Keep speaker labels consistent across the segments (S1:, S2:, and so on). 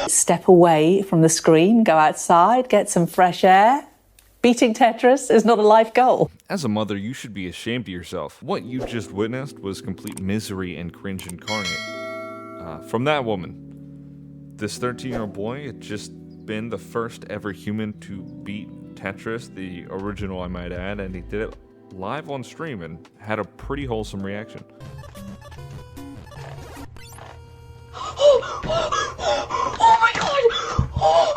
S1: Step away from the screen, go outside, get some fresh air. Beating Tetris is not a life goal.
S2: As a mother, you should be ashamed of yourself. What you just witnessed was complete misery and cringe incarnate. From that woman. This 13-year-old boy had just been the first ever human to beat Tetris, the original I might add, and he did it live on stream and had a pretty wholesome reaction.
S3: Oh my god! Oh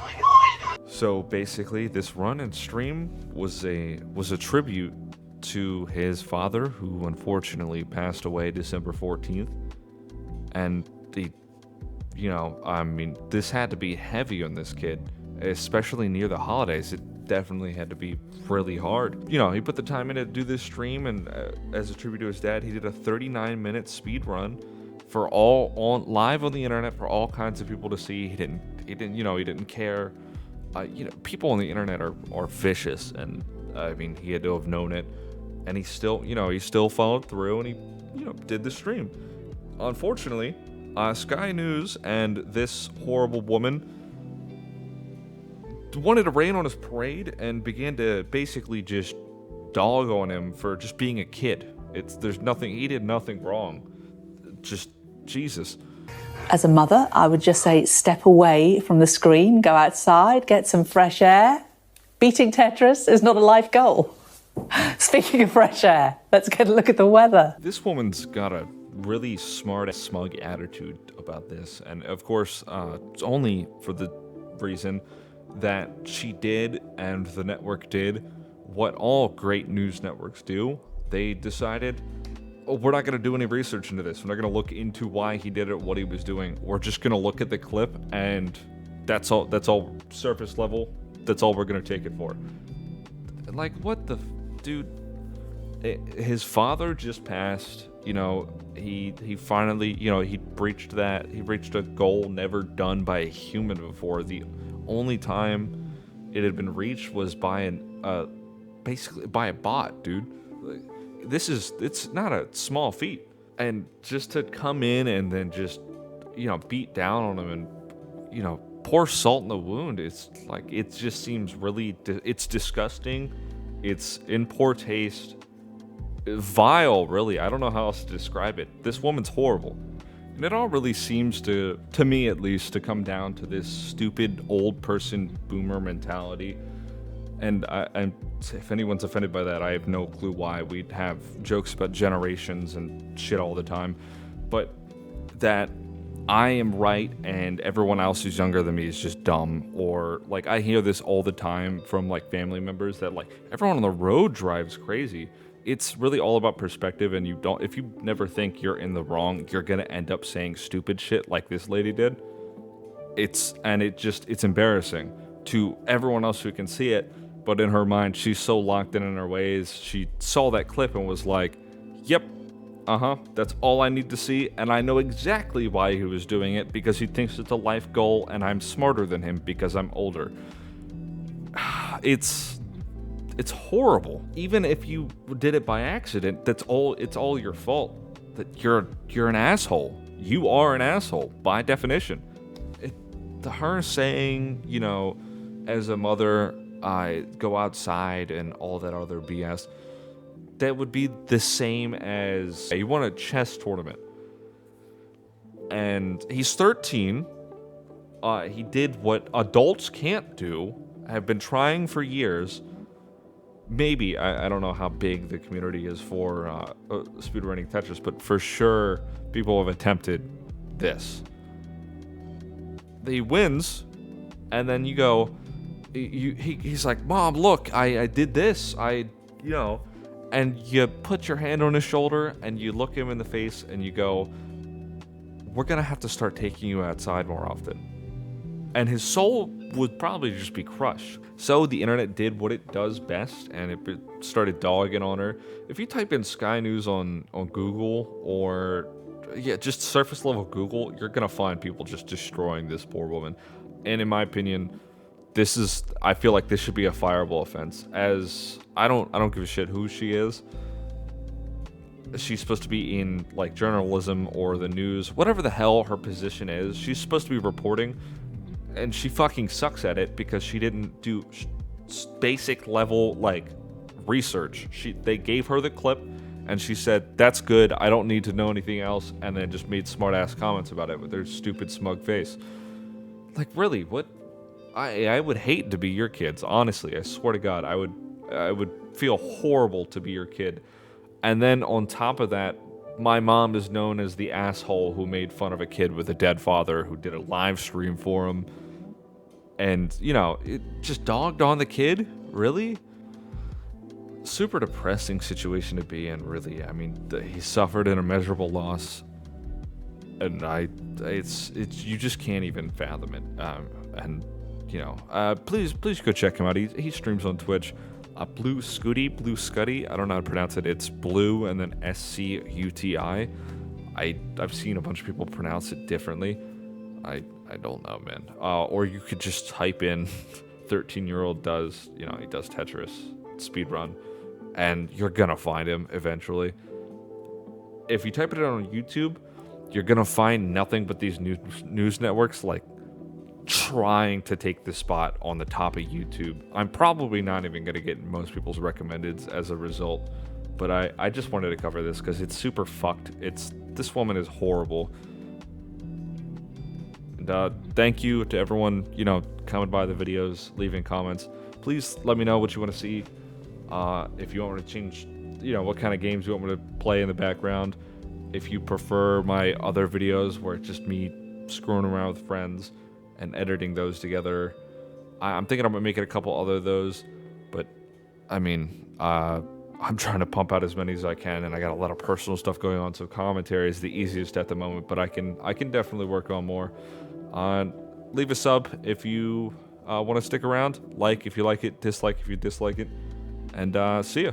S3: my god!
S2: So basically, this run and stream was a tribute to his father, who unfortunately passed away December 14th. And this had to be heavy on this kid, especially near the holidays. It definitely had to be really hard. He put the time in to do this stream, and as a tribute to his dad, he did a 39-minute speed run for live on the internet for all kinds of people to see. He didn't care. People on the internet are vicious, and he had to have known it, and he still followed through, and he did the stream. Unfortunately, Skynews and this horrible woman wanted to rain on his parade and began to basically just dog on him for just being a kid. He did nothing wrong. Just Jesus.
S1: As a mother, I would just say step away from the screen, go outside, get some fresh air. Beating Tetris is not a life goal. Speaking of fresh air, let's get a look at the weather.
S2: This woman's got a really smart, smug attitude about this, and of course, it's only for the reason that she did and the network did what all great news networks do. They decided, we're not going to do any research into this. We're not going to look into why he did it, what he was doing. We're just going to look at the clip, and that's all surface level. That's all we're going to take it for. Like, what the dude? His father just passed. He finally, he reached a goal never done by a human before. The only time it had been reached was by basically by a bot, dude. It's not a small feat. And just to come in and then just, beat down on him and, pour salt in the wound, it's like, it just seems really, it's disgusting. It's in poor taste. Vile, really. I don't know how else to describe it. This woman's horrible. And it all really seems to me at least, to come down to this stupid old person boomer mentality. And if anyone's offended by that, I have no clue why. We'd have jokes about generations and shit all the time. But that I am right and everyone else who's younger than me is just dumb. Or, like, I hear this all the time from, like, family members that, like, everyone on the road drives crazy. It's really all about perspective, and if you never think you're in the wrong, you're gonna end up saying stupid shit like this lady did. It's embarrassing to everyone else who can see it, but in her mind, she's so locked in her ways. She saw that clip and was like, yep, that's all I need to see, and I know exactly why he was doing it, because he thinks it's a life goal, and I'm smarter than him because I'm older. It's horrible. Even if you did it by accident, it's all your fault. That you're an asshole. You are an asshole by definition. Her saying, as a mother, I go outside and all that other BS, that would be the same as you won a chess tournament. And he's 13. He did what adults can't do, have been trying for years. Maybe, I don't know how big the community is for speedrunning Tetris, but for sure, people have attempted this. He wins, and then you go, he's like, Mom, look, I did this, and you put your hand on his shoulder, and you look him in the face, and you go, we're gonna have to start taking you outside more often. And his soul would probably just be crushed. So the internet did what it does best, and it started dogging on her. If you type in Skynews on Google, or just surface level Google, you're gonna find people just destroying this poor woman. And in my opinion, I feel like this should be a fireable offense. As I don't give a shit who she is. she's supposed to be in like journalism or the news, whatever the hell her position is. She's supposed to be reporting, and she fucking sucks at it because she didn't do basic level like research. They gave her the clip and she said, "That's good, I don't need to know anything else," and then just made smart ass comments about it with their stupid smug face. Like, really, what? I would hate to be your kids, honestly. I swear to God, I would feel horrible to be your kid. And then on top of that, my mom is known as the asshole who made fun of a kid with a dead father who did a live stream for him. And, you know, it just dogged on the kid? Really? Super depressing situation to be in, really. I mean, he suffered an immeasurable loss. And it's you just can't even fathom it. And, you know, please go check him out. He streams on Twitch. Blue Scuddy. I don't know how to pronounce it. It's Blue and then SCUTI. I've seen a bunch of people pronounce it differently. I don't know, man. Or you could just type in 13-year-old does, you know, he does Tetris speedrun, and you're gonna find him eventually. If you type it in on YouTube, you're gonna find nothing but these news networks like trying to take the spot on the top of YouTube. I'm probably not even going to get most people's recommendeds as a result, but I just wanted to cover this because it's super fucked. This woman is horrible. And thank you to everyone, you know, coming by the videos, leaving comments. Please let me know what you want to see. If you want me to change, you know, what kind of games you want me to play in the background. If you prefer my other videos where it's just me screwing around with friends and editing those together. I'm thinking I'm making a couple other of those, but I mean, I'm trying to pump out as many as I can, and I got a lot of personal stuff going on, so commentary is the easiest at the moment, but I can definitely work on more. Leave a sub if you want to stick around, like if you like it, dislike if you dislike it, and see ya.